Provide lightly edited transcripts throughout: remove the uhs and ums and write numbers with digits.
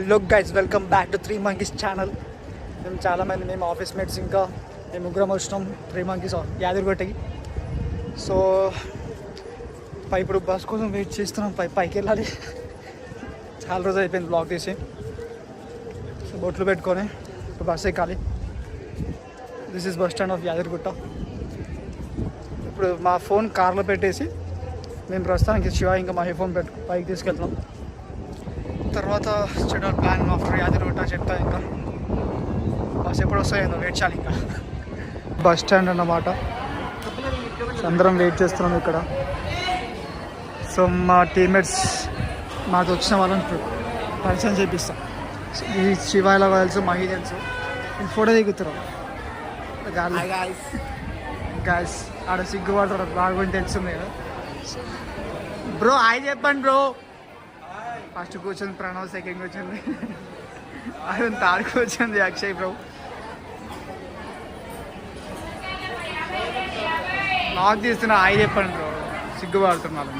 Hello guys, welcome back to three monkeys channel. మేము చాలామంది మేము ఆఫీస్ మేట్స్ ఇంకా మేము ముగ్గురం వచ్చినాం త్రీ మంకీస్ యాదగిరిగుట్టకి. సో ఇప్పుడు బస్ కోసం వెయిట్ చేస్తున్నాం. పైకి వెళ్ళాలి. చాలా రోజు అయిపోయింది బ్లాగ్ తీసి. సో బొట్లు పెట్టుకొని ఇప్పుడు బస్ ఎక్కాలి. This is bus stand of Yadagirigutta. ఇప్పుడు మా ఫోన్ కార్లో పెట్టేసి మేము ప్రస్తుతానికి శివ ఇంకా మా ఫోన్ పైకి తీసుకెళ్తున్నాం. తర్వాత చూడాలి ప్లాన్ ఆఫ్టర్ యాదగిరిగుట్ట చెప్తా. ఇంకా బస్ ఎప్పుడు వస్తాయో వెయిట్ చేయాలి. ఇంకా బస్ స్టాండ్ అన్నమాట. అందరం వెయిట్ చేస్తున్నాం ఇక్కడ. సో మా టీమ్మేట్స్ మాకు వచ్చిన వాళ్ళని పరిచయం చేపిస్తాం. ఈ శివాయిల తెలుసు, మహి తెలుసు. ఫోటో దిగుతారు గాయస్. ఆడ సిగ్గుపడతారు బాగుంటే తెలుస్తుంది కదా. బ్రో హాయ్ చెప్పండి బ్రో. ఫస్ట్ కూర్చొని ప్రణవ్, సెకండ్ కూర్చొని అరుణ్, థర్డ్ కూర్చొని అక్షయ్ బ్రో. బ్లాగ్ తీస్తున్నా హాయ్ చెప్పండి బ్రో. సిగ్గుపడుతున్నారు.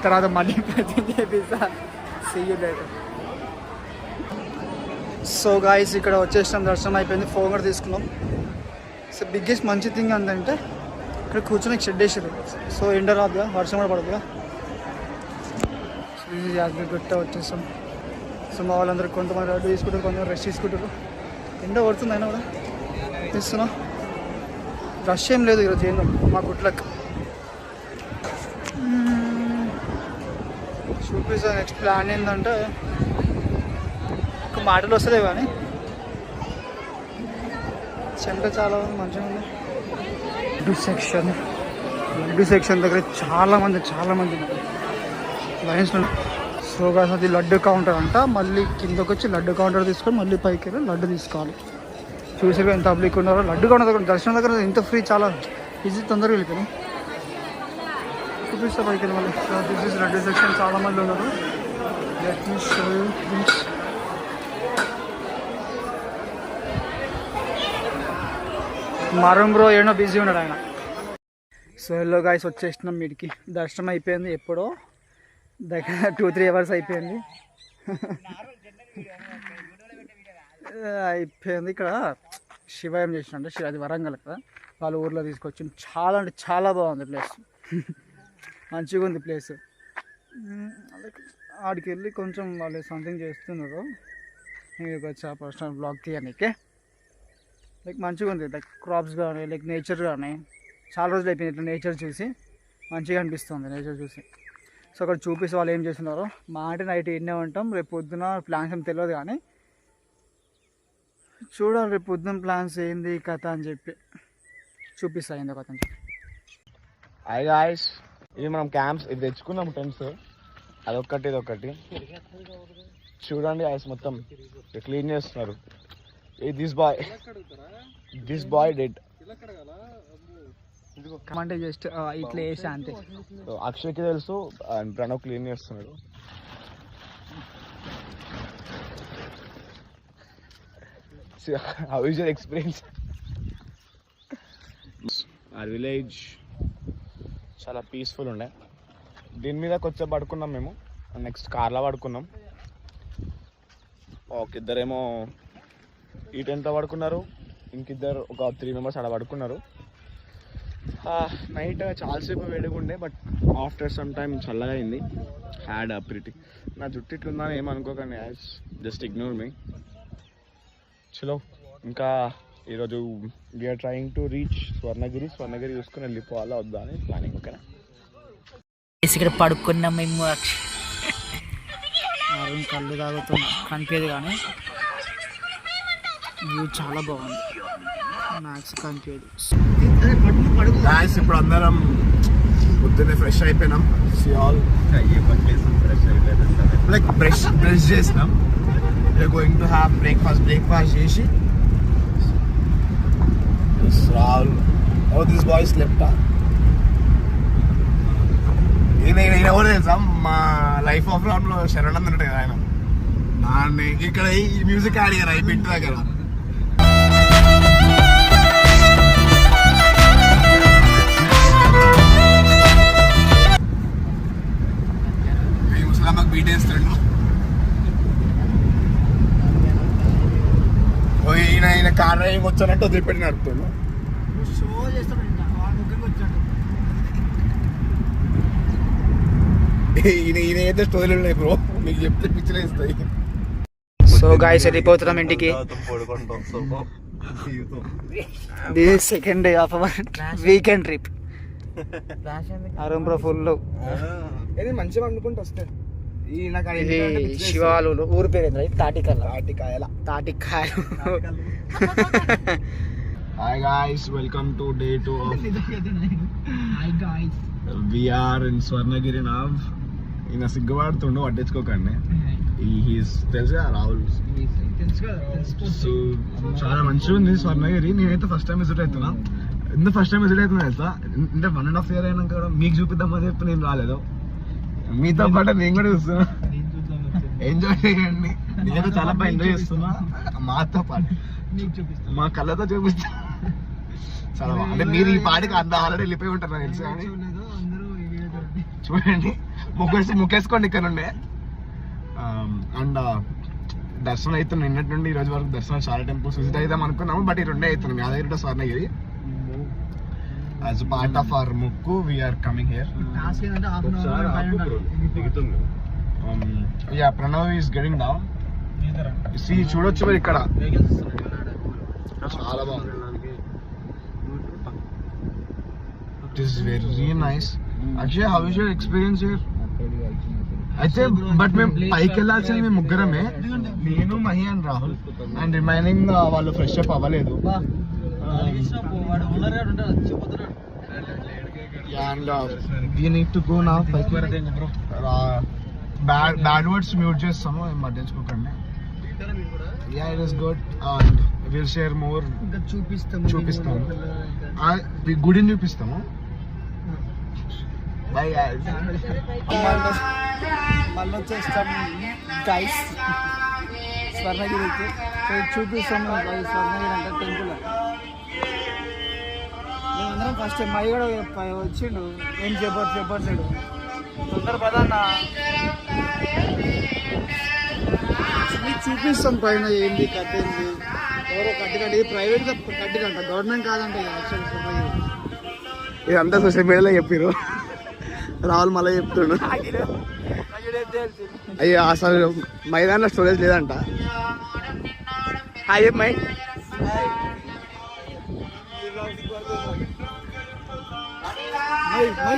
తర్వాత మళ్ళీ చేపిస్తా. See you later. So guys ఇక్కడ వచ్చేసినాం. దర్శనం అయిపోయింది. ఫోన్ కూడా తీసుకున్నాం. సో బిగ్గెస్ట్ మంచి థింగ్ ఏంటంటే ఇక్కడ కూర్చొని షెడ్ వేసారు. సో ఎండ రాదుగా, వర్షం కూడా పడదుగా. సో ఇది యాదగిరిగుట్ట వచ్చేసాం. సో మా వాళ్ళందరూ కొంతమంది రెడ్ తీసుకుంటారు, కొంతమంది రెస్ట్ తీసుకుంటారు. ఎండ పడుతుంది అయినా కూడా తీస్తున్నా. రష్ ఏం లేదు ఈరోజు. ఏందో మా గుట్లకు చూపిస్తా. నెక్స్ట్ ప్లాన్ ఏంటంటే ఒక మాటలు వస్తుంది కానీ చెంట చాలా మంచిగా ఉంది. లడ్డు సెక్షన్ దగ్గర చాలా మంది లైన్స్. సో అది లడ్డు కౌంటర్ అంట. మళ్ళీ కిందకు వచ్చి లడ్డు కౌంటర్ తీసుకొని మళ్ళీ పైకి వెళ్ళి లడ్డు తీసుకోవాలి. చూసారు ఎంత పబ్లిక్ ఉన్నారో. లడ్డు కౌంటర్ దగ్గర దర్శనం దగ్గర ఇంత ఫ్రీ, చాలా ఈజీ, తొందరగా వెళ్ళిపోయాను. చూపిస్తా పైకి వెళ్ళి మళ్ళీ. This is laddu section. చాలా మంది ఉన్నారు. Let me show you this. మరం బ్రో ఏమో బిజీ ఉన్నాడు ఆయన. సో హలో గాయస్, వచ్చేసినాం. మీడికి దర్శనం అయిపోయింది ఎప్పుడో, దగ్గర 2-3 అవర్స్ అయిపోయింది. ఇక్కడ శివ ఏం చేసినంటే, అది వరంగల్ కదా, వాళ్ళ ఊర్లో తీసుకొచ్చి చాలా అంటే చాలా బాగుంది ప్లేస్. మంచిగా ఉంది ప్లేస్. ఆడికి వెళ్ళి కొంచెం వాళ్ళు సంథింగ్ చేస్తున్నారు. నేను వచ్చా పర్సనల్ బ్లాగ్ తీయడానికి. లైక్ మంచిగా ఉంది. లైక్ క్రాప్స్ కానీ, లైక్ నేచర్ కానీ. చాలా రోజులు అయిపోయింది ఇట్లా నేచర్ చూసి. మంచిగా అనిపిస్తుంది నేచర్ చూసి. సో అక్కడ చూపిస్తే వాళ్ళు ఏం చేస్తున్నారో. మా అంటే నైట్ ఎన్నే ఉంటాం. రేపు పొద్దున ప్లాన్స్ ఏం తెలియదు కానీ చూడాలి రేపు పొద్దున ప్లాన్స్ ఏంది కథ అని చెప్పి చూపిస్తా. ఏందో కథ అని చెప్పి. హాయ్ గాయ్స్, ఇది మనం క్యాంప్స్ ఇది తెచ్చుకున్నాం టెంట్స్. అదొక్కటి ఇదొకటి చూడండి గాయ్స్. మొత్తం క్లీన్ చేస్తున్నారు. దిస్ బాయ్ డెడ్ అంటే జస్ట్ ఇట్లా వేసా అంతే. అక్షయ్కి తెలుసు, ప్రణవ్ క్లీన్ చేస్తున్నాడు. How is your experience? Our village చాలా పీస్ఫుల్ ఉండే. దీని మీద కొంచెం పడుకున్నాం మేము. నెక్స్ట్ కార్లో పడుకున్నాం. ఒక ఇద్దరేమో ఈ టెంట్లో పడుకున్నారు. ఇంకిద్దరు ఒక 3 మెంబర్స్ అక్కడ పడుకున్నారు. నైట్ చాలాసేపు వేడిగుండే, బట్ ఆఫ్టర్ సమ్ టైమ్ చల్లగా అయింది. Had pretty. నా జుట్టు ఇట్లుందని ఏమనుకోకండి, జస్ట్ ఇగ్నోర్ మీ. చలో ఇంకా ఈరోజు we're trying to reach Swarnagiri చూసుకుని వెళ్ళిపోవాలా వద్దా అని ప్లానింగ్. ఓకేనా? ఇక్కడ పడుకున్నాం మేము. కళ్ళు తాగుతాం కనిపించదు కానీ వ్యూ చాలా బాగుంది. మ్యాక్స్ కనిపించదు. ఇప్పుడు అందరం పొద్దున్నే ఫ్రెష్ అయిపోయినాం. లైక్ బ్రష్ చేసినాం. We're going to have breakfast చేసి రాహుల్ దిస్ బాయ్ స్లెప్ట్. ఈయన ఎవరు తెలుసా? మా లైఫ్ ఆఫ్ రామ్లో శరణ్ అన్నట్టు కదా ఆయన. దాన్ని ఇక్కడ ఈ మ్యూజిక్ ఆడిగారు ఈ ఇంటి దగ్గర. ముసలమ్మకి బీటేస్తాడు. వచ్చానంటే వదిలిపెట్టి నడుపుతాడు. షో చేస్తాడు ఇంకా వాడు ముగ్గురికి వచ్చాడు. ఈయన అయితే స్టోరీలు ఉన్నాయి బ్రో, మీకు చెప్తే పిక్చర్ ఇస్తాయి. సో గాయ్స్ వెళ్ళిపోతున్నాం ఇంటికి. This is second day of our weekend trip. Arun bro full మంచిగా అనుకుంటూ వస్తే శివాలు ఊరి పేరు ఏంటి? తాటికాయలు. Hi guys, welcome to day 2 of we are in Swarnagiri now. ఈయన సిగ్గుపడుతుండు, పట్టించుకోకండి. తెలుసా రాహుల్? సో చాలా మంచిగా ఉంది స్వర్ణగిరి. నేనైతే ఫస్ట్ టైం విజిట్ అవుతున్నా. ఎందుకు ఫస్ట్ టైం విజిట్ అవుతున్నా తెలుసా? అంటే 1.5 year అయినాక కూడా మీకు చూపిద్దామని చెప్పి నేను రాలేదు. మీతో పాటు నేను కూడా చూస్తున్నా. ఎంజాయ్ చేయండి. నేనైతే చాలా బాగా ఎంజాయ్ చేస్తున్నా. మాతో పాటు మా కళ్ళతో చూపిస్తా. చాలా బాగా, అంటే మీరు ఈ పాటికి అంత ఆల్రెడీ వెళ్ళిపోయి ఉంటారు నాకు తెలుసు. కానీ చూడండి, ముక్కేసుకోండి ఇక్కడ నుండే. అండ్ దర్శనం అవుతుంది నిన్నటి నుండి ఈ రోజు వరకు. దర్శనం చాలా టెంపుల్స్ విజిట్ అవుతాం అనుకున్నాము, బట్ ఈ రెండే అవుతున్నాం. Yadagiri to Swarnagiri. As part of our ముక్కు we are coming here. Yeah, Pranav is getting down. చూడొచ్చు మీరు ఇక్కడ, చాలా బాగుంది. It is very nice. Actually how is your experience here? అయితే బట్ మేము పైకి వెళ్ళాల్సింది మేము ముగ్గురమే, నేను, Mahi and Rahul. And remaining వాళ్ళు ఫ్రెష్ అప్ అవ్వలేదు. And we need to go నా పైకి. బ్యాడ్ వర్డ్స్ మ్యూట్ చేస్తాము, ఏం పట్టించుకోకండి. Yeah, it is good. And will share more. చూపిస్తాము, గుడిని చూపిస్తాము. Bye guys. మళ్ళీ వచ్చేస్తాం గైస్ స్వర్ణగిరికి. చూపిస్తాము స్వర్ణగిరి అంటే టెంపుల్. మేమందరం ఫస్ట్ టైం మై కూడా వచ్చిండు. ఏం చెప్పట్లేడు. తొందర పదన్న చూపిస్తాం పైన ఏంది కట్ట ఏంది. ఎవరో కట్టికంటే ఇది ప్రైవేట్ కట్టికంట, గవర్నమెంట్ కాదంటే. ఇదంతా సోషల్ మీడియాలో చెప్పారు. రాహుల్ మళ్ళీ చెప్తుండు. అయ్యో అసలు మైదానంలో స్టోరేజ్ లేదంట. Hi my.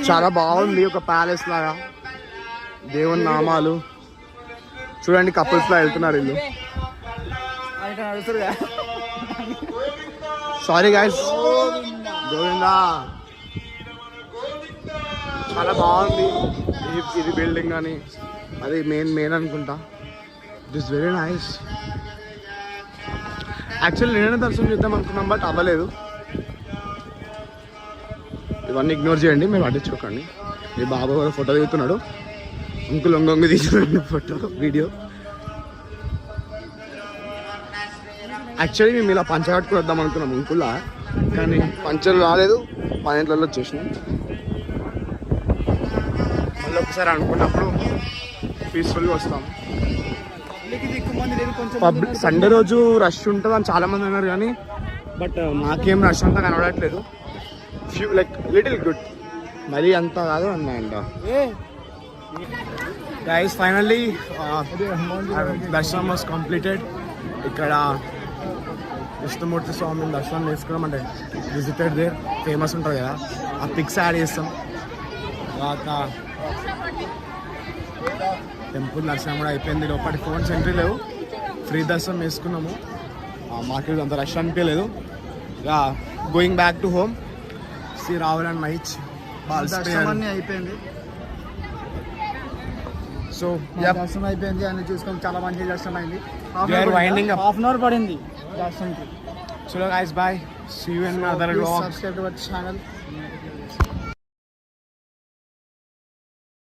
చాలా బాగుంది, ఒక ప్యాలెస్ లాగా. దేవుని నామాలు చూడండి, కపుల్స్ లా వెళ్తున్నారు వీళ్ళు. Sorry guys. గోవిందా. చాలా బాగుంది ఇది బిల్డింగ్ అని. అది మెయిన్ అనుకుంటా. It is very nice. Actually నేనే దర్శనం చేద్దాం అనుకున్నాం, బట్ అవ్వలేదు. ఇవన్నీ ఇగ్నోర్ చేయండి, మీరు పట్టించుకోకండి. మీ బాబా కూడా ఫోటో దిగుతున్నాడు. అంకుల్ ఒంగొంగి తీసుకున్నాడు ఫోటో వీడియో. యాక్చువల్లీ మేము ఇలా పంచ కట్టుకుని వద్దాం అనుకున్నాం అంకుల్లా, కానీ పంచలు రాలేదు. 12 వచ్చేసినాం. మళ్ళీ ఒకసారి అనుకున్నప్పుడు పీస్ఫుల్గా వస్తాం. సండే రోజు రష్ ఉంటుంది అని చాలా మంది అన్నారు, కానీ బట్ మాకేం రష్ అంతా కనబడట్లేదు. ఫ్యూ లైక్ లిటిల్ గుడ్, మరీ అంతా కాదు. అండ్ గైస్ ఫైనల్లీ దర్శనం వాస్ కంప్లీటెడ్. ఇక్కడ విష్ణుమూర్తి స్వామిని దర్శనం చేసుకున్నాం. అంటే విజిటెడ్ దేర్, ఫేమస్ ఉంటుంది కదా, ఆ పిక్స్ యాడ్ చేస్తాం. తర్వాత టెంపుల్ దర్శనం కూడా అయిపోయింది. లోపలి ఫోన్స్ ఎంట్రీ లేవు, ఫ్రీ దర్శనం వేసుకున్నాము. మార్కెట్ అంత రష్ అనిపించలేదు. ఇక going back to home. See Rahul and మహిచ్ దర్శనం అయిపోయింది. సో దర్శనం అయిపోయింది అని చూసుకొని చాలా మంచి దర్శనం అయింది. Winding up. 1/2 hour పడింది దర్శనంకి. So guys, bye. See you in another vlog. Subscribe to our channel.